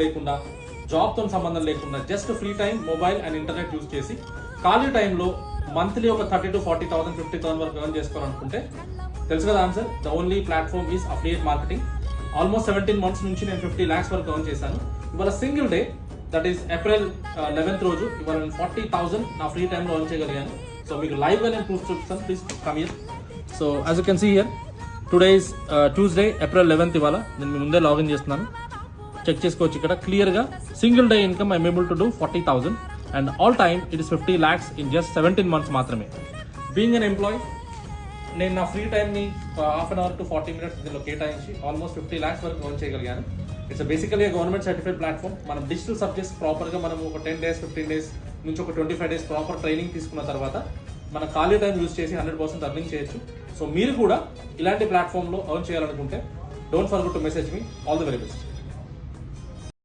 లేకుండా జాబ్తో సంబంధం లేకుండా just free time mobile and internet use చేసి ఖాళీ టైంలో మంత్లీ ఒక 30 to 40,000 50,000 వరకు ఎర్న్ చేసుకోవాలనుకుంటే తెలుసు కదా answer. The only platform is affiliate marketing. Almost 17 months నుంచి నేను 50 lakhs వరకు ఎర్న్ చేశాను. ఇవాళ single day that is April 11th రోజు ఇవాళ నేను 40,000 నా ఫ్రీ టైంలో ఎర్న్ చేయగలిగాను. సో మీకు లైవ్గా నేను ప్రూఫ్ చూపిస్తాను. Please come here. So as you can see here today is Tuesday April 11th ఇవాళ నేను మీ ముందే లాగిన్ చేస్తున్నాను. చెక్ చేసుకోవచ్చు ఇక్కడ క్లియర్గా single day income I'm able to do 40,000 and all time it is 50 lakhs in just 17 months మాత్రమే. Being unemployed నేను నా ఫ్రీ టైంని half an hour to 40 minutes దీనిలో కేటాయించి ఆల్మోస్ట్ 50 lakhs వరకు ఎర్న్ చేయగలిగాను. It's basically government certified platform. మనం digital subjects ప్రాపర్గా మనం ఒక 10 days 15 days నుంచి ఒక 25 days ప్రాపర్ ట్రైనింగ్ తీసుకున్న తర్వాత మన ఖాళీ టైం యూజ్ చేసి 100% అర్నింగ్ చేయొచ్చు. సో మీరు కూడా ఇలాంటి ప్లాట్ఫామ్లో ఎర్న్ చేయాలనుకుంటే don't forget to message me. All the very best.